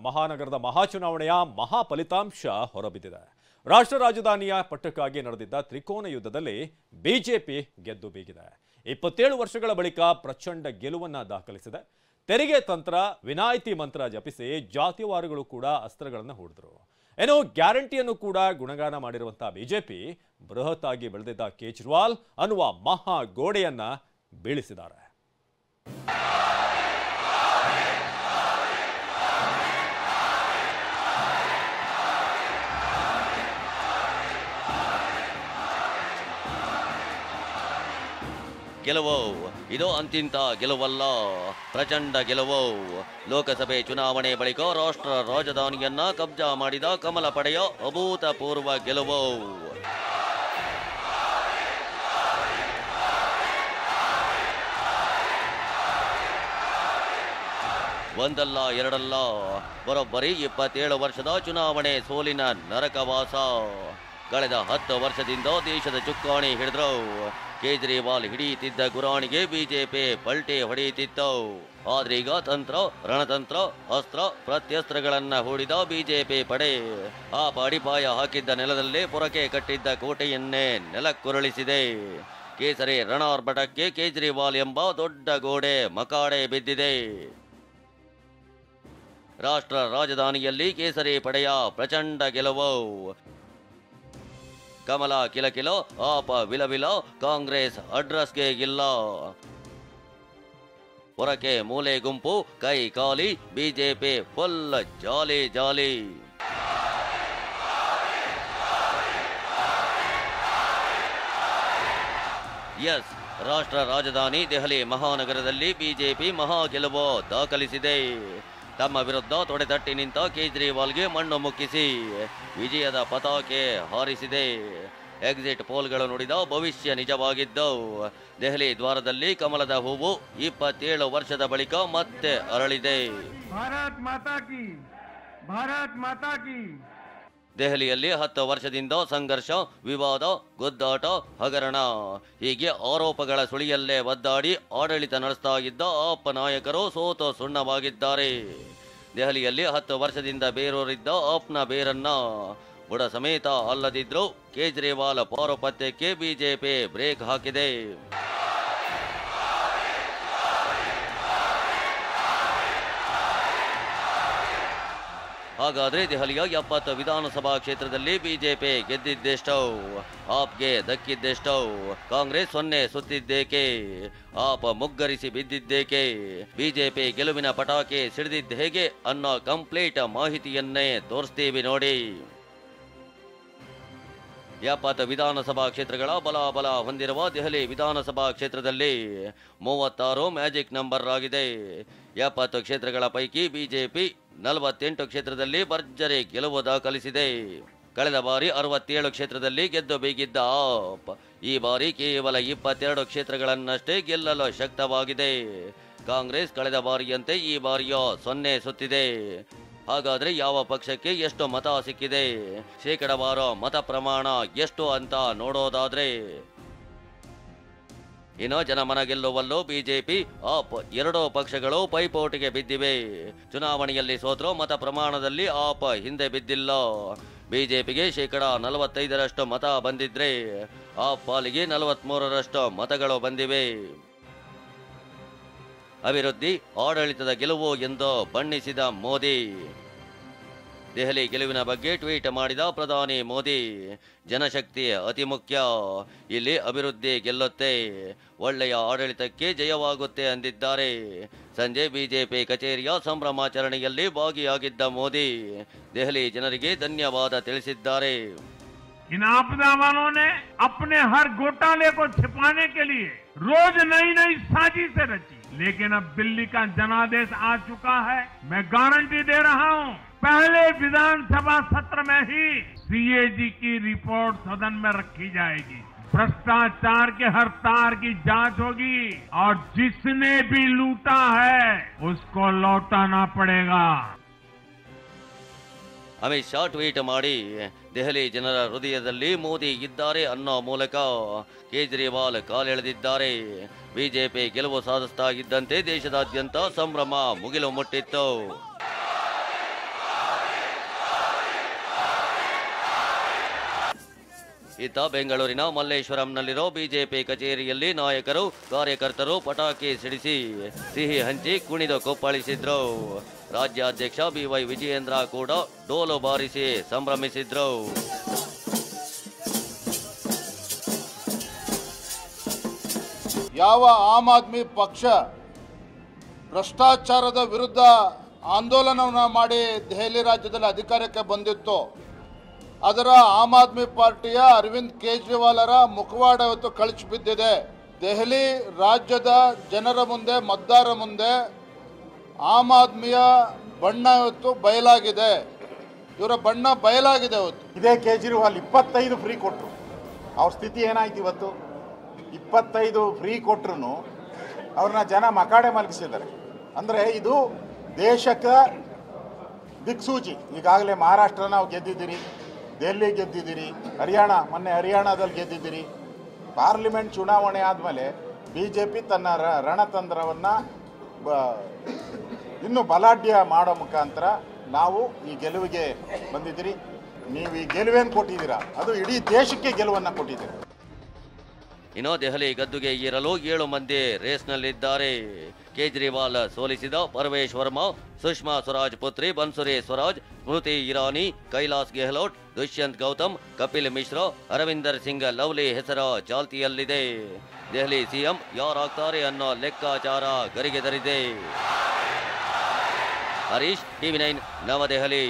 ಮಹಾನಗರದ ಮಹಾಚುನಾವಣೆಯ ಮಹಾ ಫಲಿತಾಂಶ ಹೊರಬಿದ್ದಿದೆ. ರಾಷ್ಟ್ರ ರಾಜಧಾನಿಯ ಪಟ್ಟಕ್ಕಾಗಿ ನಡೆದಿದ್ದ ತ್ರಿಕೋನ ಯುದ್ಧದಲ್ಲಿ ಬಿಜೆಪಿ ಗೆದ್ದು ಬೀಗಿದೆ. 27 ವರ್ಷಗಳ ಬಳಿಕ ಪ್ರಚಂಡ ಗೆಲುವನ್ನ ದಾಖಲಿಸಿದೆ. ತೆರಿಗೆ ತಂತ್ರ, ವಿನಾಯಿತಿ ಮಂತ್ರ ಜಪಿಸಿ ಜಾತಿವಾರುಗಳು ಕೂಡ ಅಸ್ತ್ರಗಳನ್ನು ಹೂಡಿದ್ರು. ಏನೋ ಗ್ಯಾರಂಟಿಯನ್ನು ಕೂಡ ಗುಣಗಾನ ಮಾಡಿರುವಂತಹ ಬಿಜೆಪಿ ಬೃಹತ್ ಆಗಿ ಬೆಳೆದಿದ್ದ ಕೇಜ್ರಿವಾಲ್ ಅನ್ನುವ ಮಹಾ ಗೋಡೆಯನ್ನ ಬೀಳಿಸಿದ್ದಾರೆ. ಗೆಲುವು ಇದು ಅಂತಿಂತ ಗೆಲುವಲ್ಲ, ಪ್ರಚಂಡ ಗೆಲುವು. ಲೋಕಸಭೆ ಚುನಾವಣೆ ಬಳಿಕ ರಾಷ್ಟ್ರ ರಾಜಧಾನಿಯನ್ನ ಕಬ್ಜಾ ಮಾಡಿದ ಕಮಲ ಪಡೆಯ ಅಭೂತಪೂರ್ವ ಗೆಲುವು. ಒಂದಲ್ಲ ಎರಡಲ್ಲ, ಬರೋಬ್ಬರಿ 27 ವರ್ಷದ ಚುನಾವಣೆ ಸೋಲಿನ ನರಕವಾಸ. ಕಳೆದ 10 ವರ್ಷದಿಂದ ದೇಶದ ಚುಕ್ಕಾಣಿ ಹಿಡಿದ್ರು. ಕೇಜ್ರಿವಾಲ್ ಹಿಡಿಯುತ್ತಿದ್ದ ಗುರಾಣಿಗೆ ಬಿಜೆಪಿ ಪಲ್ಟಿ ಹೊಡೆಯುತ್ತಿತ್ತು. ಆದ್ರೀಗ ತಂತ್ರ, ರಣತಂತ್ರ, ಅಸ್ತ್ರ ಪ್ರತ್ಯಸ್ತ್ರಗಳನ್ನ ಹೂಡಿದ ಬಿಜೆಪಿ ಪಡೆ ಆ ಅಡಿಪಾಯ ಹಾಕಿದ್ದ ನೆಲದಲ್ಲೇ ಪೊರಕೆ ಕಟ್ಟಿದ್ದ ಕೋಟೆಯನ್ನೇ ನೆಲಕ್ಕುರುಳಿಸಿದೆ. ಕೇಸರಿ ರಣಾರ್ಭಟಕ್ಕೆ ಕೇಜ್ರಿವಾಲ್ ಎಂಬ ದೊಡ್ಡ ಗೋಡೆ ಮಕಾಡೆ ಬಿದ್ದಿದೆ. ರಾಷ್ಟ್ರ ರಾಜಧಾನಿಯಲ್ಲಿ ಕೇಸರಿ ಪಡೆಯ ಪ್ರಚಂಡ ಗೆಲುವು. ಕಮಲ ಕಿಲಕಿಲ, ಆಪ ವಿಲವಿಲ, ಕಾಂಗ್ರೆಸ್ ಅಡ್ರೆಸ್ಗೆ ಇಲ್ಲ. ಹೊರಕೆ ಮೂಲೆ ಗುಂಪು ಕೈ ಖಾಲಿ, ಬಿಜೆಪಿ ಫುಲ್ ಜಾಲಿ ಜಾಲಿ. ಎಸ್, ರಾಷ್ಟ್ರ ರಾಜಧಾನಿ ದೆಹಲಿ ಮಹಾನಗರದಲ್ಲಿ ಬಿಜೆಪಿ ಮಹಾ ಗೆಲುವು ದಾಖಲಿಸಿದೆ. ತಮ್ಮ ವಿರುದ್ಧ ತೊಡೆತಟ್ಟಿ ನಿಂತ ಕೇಜ್ರಿವಾಲ್ಗೆ ಮಣ್ಣು ಮುಕ್ಕಿಸಿ ವಿಜಯದ ಪತಾಕೆ ಹಾರಿಸಿದೆ. ಎಕ್ಸಿಟ್ ಪೋಲ್ಗಳು ನುಡಿದ ಭವಿಷ್ಯ ನಿಜವಾಗಿದ್ದು. ದೆಹಲಿ ದ್ವಾರದಲ್ಲಿ ಕಮಲದ ಹೂವು 27 ವರ್ಷದ ಬಳಿಕ ಮತ್ತೆ ಅರಳಿದೆ. ಭಾರತ್ ಮಾತಾ ಕಿ, ಭಾರತ್ ಮಾತಾ ಕಿ. ದೆಹಲಿಯಲ್ಲಿ 10 ವರ್ಷದಿಂದ ಸಂಘರ್ಷ, ವಿವಾದ, ಗುದ್ದಾಟ, ಹಗರಣ ಹೀಗೆ ಆರೋಪಗಳ ಸುಳಿಯಲ್ಲೇ ಒದ್ದಾಡಿ ಆಡಳಿತ ನಡೆಸ್ತಾ ಇದ್ದ ಆಪ್ ನಾಯಕರು ಸೋತು ಸುಣ್ಣವಾಗಿದ್ದಾರೆ. ದೆಹಲಿಯಲ್ಲಿ 10 ವರ್ಷದಿಂದ ಬೇರೂರಿದ್ದ ಆಪ್ನ ಬೇರನ್ನ ಬುಡ ಸಮೇತ ಅಲ್ಲದಿದ್ರು ಕೇಜ್ರಿವಾಲ್ ಪಾರುಪತ್ಯಕ್ಕೆ ಬಿಜೆಪಿ ಬ್ರೇಕ್ ಹಾಕಿದೆ. ಹಾಗಾದ್ರೆ ದೆಹಲಿಯ 70 ವಿಧಾನಸಭಾ ಕ್ಷೇತ್ರದಲ್ಲಿ ಬಿಜೆಪಿ ಗೆದ್ದಿದ್ದೆಷ್ಟೋ, ಆಪ್ಗೆ ದಕ್ಕಿದ್ದೆಷ್ಟೋ? ಕಾಂಗ್ರೆಸ್ 0 ಸುತ್ತಿದ್ದೇಕೆ? ಆಪ್ ಮುಗ್ಗರಿಸಿ ಬಿದ್ದಿದ್ದೇಕೆ? ಬಿಜೆಪಿ ಗೆಲುವಿನ ಪಟಾಕಿ ಸಿಡಿದಿದ್ದ ಹೇಗೆ ಅನ್ನೋ ಕಂಪ್ಲೀಟ್ ಮಾಹಿತಿಯನ್ನೇ ತೋರಿಸ್ತೀವಿ ನೋಡಿ. 70 ವಿಧಾನಸಭಾ ಕ್ಷೇತ್ರಗಳ ಬಲಾಬಲ ಹೊಂದಿರುವ ದೆಹಲಿ ವಿಧಾನಸಭಾ ಕ್ಷೇತ್ರದಲ್ಲಿ 36 ಮ್ಯಾಜಿಕ್ ನಂಬರ್ ಆಗಿದೆ. 70 ಕ್ಷೇತ್ರಗಳ ಪೈಕಿ ಬಿಜೆಪಿ 48 ಕ್ಷೇತ್ರದಲ್ಲಿ ಭರ್ಜರಿ ಗೆಲುವು ದಾಖಲಿಸಿದೆ. ಕಳೆದ ಬಾರಿ 67 ಕ್ಷೇತ್ರದಲ್ಲಿ ಗೆದ್ದು ಬೀಗಿದ್ದ ಆಪ್ ಈ ಬಾರಿ ಕೇವಲ 22 ಕ್ಷೇತ್ರಗಳನ್ನಷ್ಟೇ ಗೆಲ್ಲಲು ಶಕ್ತವಾಗಿದೆ. ಕಾಂಗ್ರೆಸ್ ಕಳೆದ ಬಾರಿಯಂತೆ ಈ ಬಾರಿಯೂ 0 ಸುತ್ತಿದೆ. ಹಾಗಾದ್ರೆ ಯಾವ ಪಕ್ಷಕ್ಕೆ ಎಷ್ಟು ಮತ ಸಿಕ್ಕಿದೆ, ಶೇಕಡವಾರು ಮತ ಪ್ರಮಾಣ ಎಷ್ಟು ಅಂತ ನೋಡೋದಾದ್ರೆ, ಇನ್ನು ಜನಮನ ಗೆಲ್ಲುವಲ್ಲೂ ಬಿಜೆಪಿ, ಆಪ್ ಎರಡೂ ಪಕ್ಷಗಳು ಪೈಪೋಟಿಗೆ ಬಿದ್ದಿವೆ. ಚುನಾವಣೆಯಲ್ಲಿ ಸೋತರೂ ಮತ ಪ್ರಮಾಣದಲ್ಲಿ ಆಪ್ ಹಿಂದೆ ಬಿದ್ದಿಲ್ಲ. ಬಿಜೆಪಿಗೆ ಶೇಕಡ 45ರಷ್ಟು ಮತ ಬಂದಿದ್ರೆ ಆಪ್ ಪಾಲಿಗೆ 43ರಷ್ಟು ಮತಗಳು ಬಂದಿವೆ. ಅಭಿವೃದ್ಧಿ, ಆಡಳಿತದ ಗೆಲುವು ಎಂದು ಬಣ್ಣಿಸಿದ ಮೋದಿ. ದೆಹಲಿ ಗೆಲುವಿನ ಬಗ್ಗೆ ಟ್ವೀಟ್ ಮಾಡಿದ ಪ್ರಧಾನಿ ಮೋದಿ, ಜನಶಕ್ತಿ ಅತಿ ಮುಖ್ಯ, ಇಲ್ಲಿ ಅಭಿವೃದ್ಧಿ ಗೆಲ್ಲುತ್ತೆ, ಒಳ್ಳೆಯ ಆಡಳಿತಕ್ಕೆ ಜಯವಾಗುತ್ತೆ ಅಂದಿದ್ದಾರೆ. ಸಂಜೆ ಬಿಜೆಪಿ ಕಚೇರಿಯ ಸಂಭ್ರಮಾಚರಣೆಯಲ್ಲಿ ಭಾಗಿಯಾಗಿದ್ದ ಮೋದಿ ದೆಹಲಿ ಜನರಿಗೆ ಧನ್ಯವಾದ ತಿಳಿಸಿದ್ದಾರೆ. इन आपदा वालों ने अपने हर घोटाले को छिपाने के लिए रोज नई नई साजिशें रची, लेकिन अब दिल्ली का जनादेश आ चुका है. मैं गारंटी दे रहा हूं, पहले विधानसभा सत्र में ही सीएजी की रिपोर्ट सदन में रखी जाएगी. भ्रष्टाचार के हर तार की जांच होगी और जिसने भी लूटा है उसको लौटाना पड़ेगा. ಅಮಿತ್ ಶಾ ಟ್ವೀಟ್ ಮಾಡಿ ದೆಹಲಿ ಜನರ ಹೃದಯದಲ್ಲಿ ಮೋದಿ ಇದ್ದಾರೆ ಅನ್ನೋ ಮೂಲಕ ಕೇಜ್ರಿವಾಲ್ ಕಾಲೆಳೆದಿದ್ದಾರೆ. ಬಿಜೆಪಿ ಗೆಲುವು ಸಾಧಿಸ್ತಾ ಇದ್ದಂತೆ ದೇಶದಾದ್ಯಂತ ಸಂಭ್ರಮ ಮುಗಿಲು ಮುಟ್ಟಿತ್ತು. ಇತ್ತ ಬೆಂಗಳೂರಿನ ಮಲ್ಲೇಶ್ವರಂನಲ್ಲಿರೋ ಬಿಜೆಪಿ ಕಚೇರಿಯಲ್ಲಿ ನಾಯಕರು ಕಾರ್ಯಕರ್ತರು ಪಟಾಕಿ ಸಿಡಿಸಿ ಸಿಹಿ ಹಂಚಿ ಕುಣಿದು ಕುಪ್ಪಳಿಸಿದ್ರು. ರಾಜ್ಯಾಧ್ಯಕ್ಷ ಬಿವೈ ವಿಜಯೇಂದ್ರ ಕೂಡ ಡೋಲು ಬಾರಿಸಿ ಸಂಭ್ರಮಿಸಿದ್ರು. ಯಾವ ಆಮ್ ಆದ್ಮಿ ಪಕ್ಷ ಭ್ರಷ್ಟಾಚಾರದ ವಿರುದ್ಧ ಆಂದೋಲನವನ್ನು ಮಾಡಿ ದೆಹಲಿ ರಾಜ್ಯದಲ್ಲಿ ಅಧಿಕಾರಕ್ಕೆ ಬಂದಿತ್ತು, ಅದರ ಆಮ್ ಆದ್ಮಿ ಪಾರ್ಟಿಯ ಅರವಿಂದ್ ಕೇಜ್ರಿವಾಲರ ಮುಖವಾಡ ಇವತ್ತು ಕಳಚಿ ಬಿದ್ದಿದೆ. ದೆಹಲಿ ರಾಜ್ಯದ ಜನರ ಮುಂದೆ, ಮತದಾರರ ಮುಂದೆ ಆಮ್ ಆದ್ಮಿಯ ಬಣ್ಣ ಇವತ್ತು ಬಯಲಾಗಿದೆ. ಇವರ ಬಣ್ಣ ಬಯಲಾಗಿದೆ. ಇವತ್ತು ಇದೇ ಕೇಜ್ರಿವಾಲ್ 25 ಫ್ರೀ ಕೊಟ್ಟರು. ಅವ್ರ ಸ್ಥಿತಿ ಏನಾಯ್ತು ಇವತ್ತು? 25 ಫ್ರೀ ಕೊಟ್ಟರು ಅವ್ರನ್ನ ಜನ ಮಕಾಡೆ ಮಲಗಿಸಿದ್ದಾರೆ. ಅಂದರೆ ಇದು ದೇಶಕ್ಕೆ ದಿಕ್ಸೂಚಿ. ಈಗಾಗಲೇ ಮಹಾರಾಷ್ಟ್ರ ನಾವು ಗೆದ್ದಿದ್ದೀರಿ, ದೆಹಲಿ ಗೆದ್ದಿದ್ದೀರಿ, ಮೊನ್ನೆ ಹರಿಯಾಣದಲ್ಲಿ ಗೆದ್ದಿದ್ದೀರಿ. ಪಾರ್ಲಿಮೆಂಟ್ ಚುನಾವಣೆ ಆದಮೇಲೆ BJP ತನ್ನ ರಣತಂತ್ರವನ್ನು ಇನ್ನೂ ಬಲಾಢ್ಯ ಮಾಡೋ ಮುಖಾಂತರ ನಾವು ಈ ಗೆಲುವಿಗೆ ಬಂದಿದ್ದೀರಿ. ನೀವು ಈ ಗೆಲುವೇನು ಕೊಟ್ಟಿದ್ದೀರಾ, ಅದು ಇಡೀ ದೇಶಕ್ಕೆ ಗೆಲುವನ್ನು ಕೊಟ್ಟಿದ್ದೀರಿ. ಇನ್ನು ದೆಹಲಿ ಗದ್ದುಗೆ ಏರಲು 7 ಮಂದಿ ರೇಸ್ನಲ್ಲಿದ್ದಾರೆ. ಕೇಜ್ರಿವಾಲ್ ಸೋಲಿಸಿದ ಪರವೇಶ್ ವರ್ಮಾ, ಸುಷ್ಮಾ ಸ್ವರಾಜ್ ಪುತ್ರಿ ಬನ್ಸುರಿ ಸ್ವರಾಜ್, ಸ್ಮೃತಿ ಇರಾನಿ, ಕೈಲಾಸ್ ಗೆಹ್ಲೋಟ್, ದುಷ್ಯಂತ್ ಗೌತಮ್, ಕಪಿಲ್ ಮಿಶ್ರಾ, ಅರವಿಂದರ್ ಸಿಂಗ್ ಲವ್ಲಿ ಹೆಸರ ಚಾಲ್ತಿಯಲ್ಲಿದೆ. ದೆಹಲಿ ಸಿಎಂ ಯಾರಾಗ್ತಾರೆ ಅನ್ನೋ ಲೆಕ್ಕಾಚಾರ ಗರಿಗೆದರಿದೆ. ಹರೀಶ್, TV9 ನವದೆಹಲಿ.